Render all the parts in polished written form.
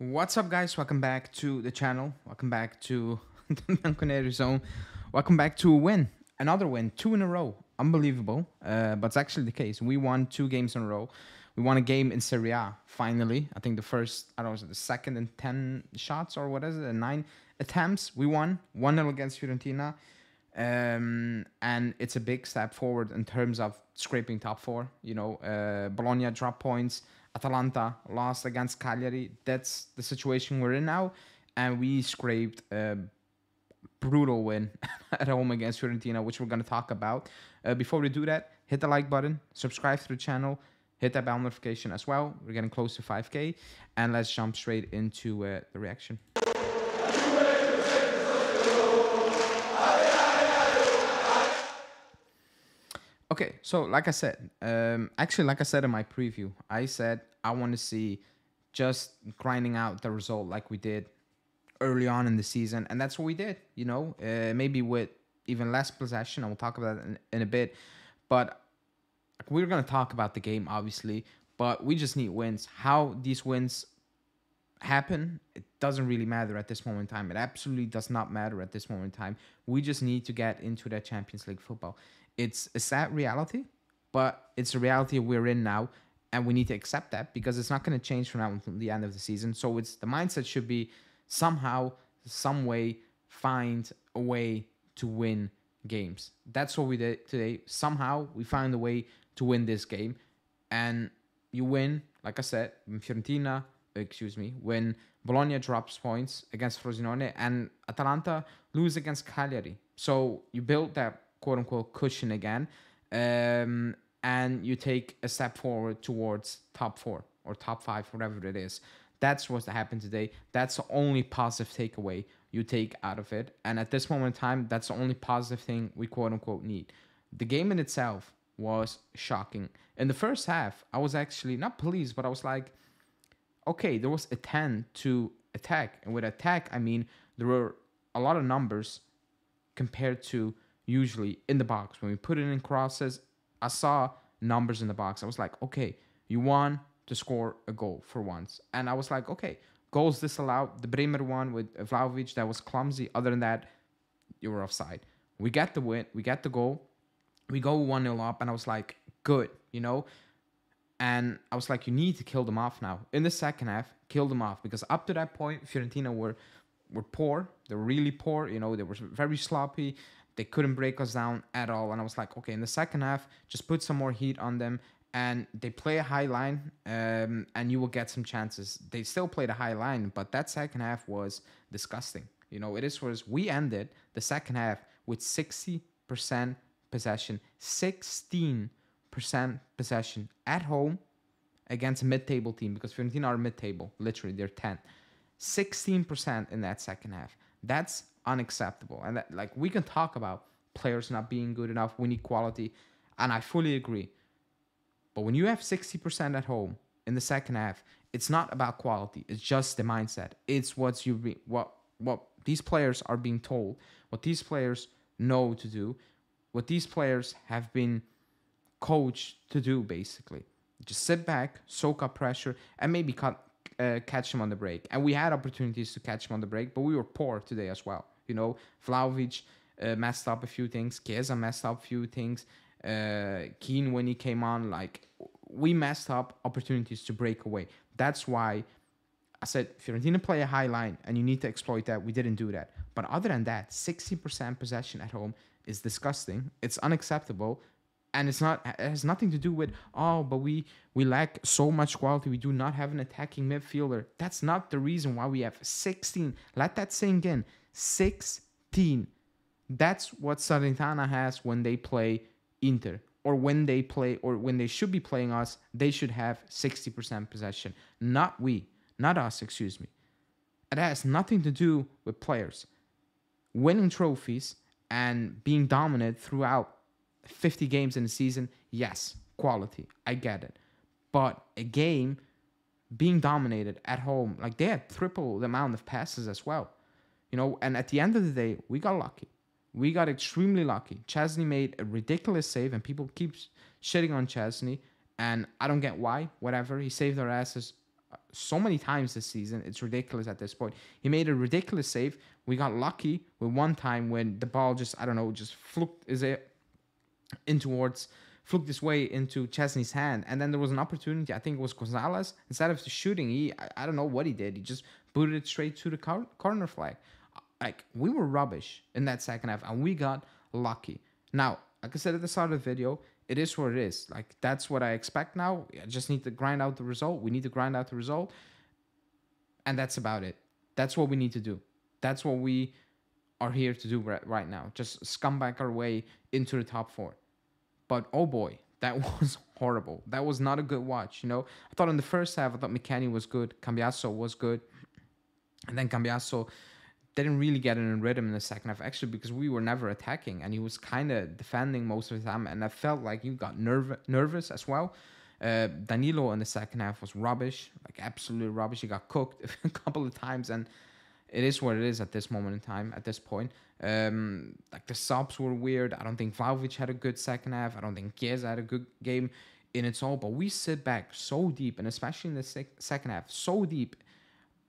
What's up, guys? Welcome back to the channel. Welcome back to the Bianconeri Zone. Welcome back to a win. Another win, 2 in a row. Unbelievable. But it's actually the case. We won 2 games in a row. We won a game in Serie A, finally. I think the first, I don't know, was it the second and 10 shots or what is it? 9 attempts. We won 1-0 against Fiorentina. And it's a big step forward in terms of scraping top 4. Bologna dropped points. Atalanta lost against Cagliari. That's the situation we're in now. And we scraped a brutal win at home against Fiorentina, which we're going to talk about. Before we do that, hit the like button, subscribe to the channel, hit that bell notification as well. We're getting close to 5K. And let's jump straight into the reaction. Okay, so like I said, like I said in my preview, I said I want to see just grinding out the result like we did early on in the season, and that's what we did. Maybe with even less possession, and we'll talk about that in a bit. But we're gonna talk about the game, obviously, but we just need wins. How these wins happen, it doesn't really matter at this moment in time. It absolutely does not matter at this moment in time. We just need to get into that Champions League football. It's a sad reality, but it's a reality we're in now, and we need to accept that because it's not going to change from now until the end of the season. So it's the mindset should be somehow, some way, find a way to win games. That's what we did today. Somehow we find a way to win this game, and you win, like I said, when Bologna drops points against Frosinone and Atalanta lose against Cagliari. So you build that quote-unquote cushion again, and you take a step forward towards top 4 or top 5, whatever it is. That's what happened today. That's the only positive takeaway you take out of it. And at this moment in time, that's the only positive thing we quote-unquote need. The game in itself was shocking. In the first half, I was actually not pleased, but I was like, okay, there was a 10 to attack. And with attack, I mean, there were a lot of numbers compared to usually in the box. When we put it in crosses, I saw numbers in the box. I was like, okay, you won to score a goal for once. And I was like, okay, goals disallowed. The Bremer one with Vlahovic, that was clumsy. Other than that, you were offside. We get the win. We get the goal. We go 1-0 up. And I was like, good, And I was like, you need to kill them off now. In the second half, kill them off. Because up to that point, Fiorentina were poor. They were really poor. They were very sloppy. They couldn't break us down at all. And I was like, okay, in the second half, just put some more heat on them. And they play a high line, and you will get some chances. They still played a high line, but that second half was disgusting. We ended the second half with 60% possession, 16% possession at home against a mid-table team, because Fiorentina are mid-table. Literally, they're 10. 16% in that second half. That's unacceptable. And we can talk about players not being good enough. We need quality, and I fully agree. But when you have 60% at home in the second half, it's not about quality. It's just the mindset. It's what these players are being told, what these players know to do, what these players have been coached to do, basically. Just sit back, soak up pressure, and maybe catch him on the break. And we had opportunities to catch him on the break, but we were poor today as well. Vlahovic messed up a few things. Chiesa messed up a few things. Keane, when he came on, we messed up opportunities to break away. That's why I said Fiorentina play a high line, and you need to exploit that. We didn't do that. But other than that, 60% possession at home is disgusting. It's unacceptable. And it has nothing to do with, but we lack so much quality. We do not have an attacking midfielder. That's not the reason why we have 16. Let that sink in. 16. That's what Salernitana has when they play Inter. Or when they should be playing us, they should have 60% possession. Not us, excuse me. It has nothing to do with players. Winning trophies and being dominant throughout 50 games in a season, yes, quality. I get it. But a game being dominated at home, they had triple the amount of passes as well. And at the end of the day, we got lucky. We got extremely lucky. Chesney made a ridiculous save, and people keep shitting on Chesney, and I don't get why. Whatever. He saved our asses so many times this season. It's ridiculous at this point. He made a ridiculous save. We got lucky with one time when the ball just, I don't know, just fluked fluked this way into Chesney's hand. And then there was an opportunity. I think it was Gonzalez. Instead of shooting, I don't know what he did. He just booted it straight to the corner flag. Like, we were rubbish in that second half, and we got lucky. Now, like I said at the start of the video, it is what it is. Like, that's what I expect now. I just need to grind out the result. We need to grind out the result. And that's about it. That's what we need to do. That's what we are here to do right now. Just scumbag our way into the top 4. But, oh boy, that was horrible. That was not a good watch, you know. I thought in the first half, I thought McKennie was good. Cambiasso was good. And then Cambiasso didn't really get in a rhythm in the second half, actually, because we were never attacking. And he was kind of defending most of the time. And I felt like he got nervous as well. Danilo in the second half was rubbish. Like, absolutely rubbish. He got cooked a couple of times. And it is what it is at this moment in time, at this point. Like, the subs were weird. I don't think Vlahovic had a good second half. I don't think Chiesa had a good game in its all. But we sit back so deep, and especially in the second half, so deep.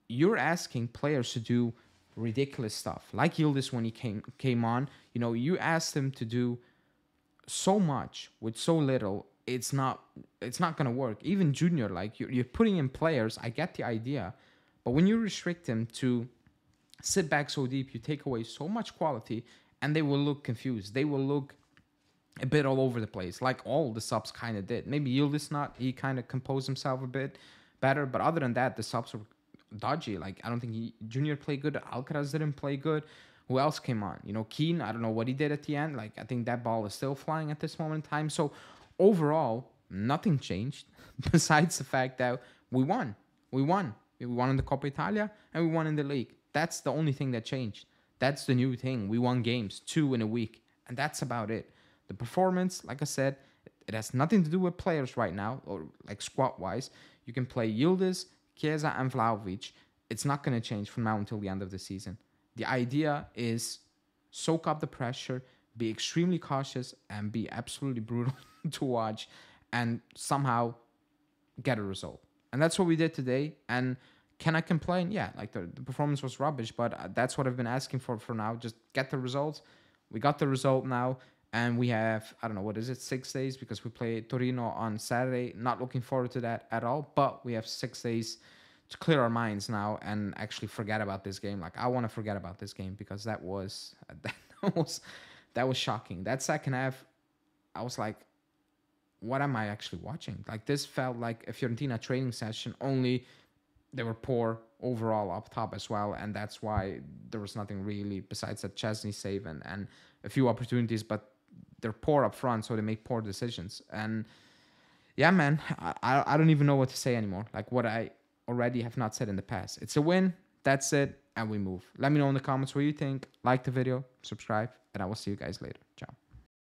You're asking players to do ridiculous stuff. Like Yildiz when he came on. You know, you asked him to do so much with so little. It's not going to work. Even Junior, like, you're putting in players. I get the idea. But when you restrict him to sit back so deep, you take away so much quality, and they will look confused. They will look a bit all over the place, like all the subs kind of did. Maybe Yildiz not. He kind of composed himself a bit better. But other than that, the subs were dodgy. Like, I don't think Junior played good. Alcaraz didn't play good. Who else came on? You know, Keane, I don't know what he did at the end. Like, I think that ball is still flying at this moment in time. So, overall, nothing changed besides the fact that we won. We won. We won in the Coppa Italia, and we won in the league. That's the only thing that changed. That's the new thing. We won games, 2 in a week, and that's about it. The performance, like I said, it has nothing to do with players right now, or like squad-wise. You can play Yildiz, Chiesa, and Vlahovic. It's not going to change from now until the end of the season. The idea is soak up the pressure, be extremely cautious, and be absolutely brutal to watch, and somehow get a result. And that's what we did today. And can I complain? Yeah, like the performance was rubbish, but that's what I've been asking for now. Just get the results. We got the result now, and we have, I don't know, what is it, 6 days? Because we play Torino on Saturday. Not looking forward to that at all, but we have 6 days to clear our minds now and actually forget about this game. Like, I want to forget about this game because that was shocking. That second half, I was like, what am I actually watching? Like, this felt like a Fiorentina training session, only they were poor overall up top as well, and that's why there was nothing really besides that Chesney save and a few opportunities, but they're poor up front, so they make poor decisions. And yeah, man, I don't even know what to say anymore. Like, what I already have not said in the past. It's a win, that's it, and we move. Let me know in the comments what you think. Like the video, subscribe, and I will see you guys later. Ciao.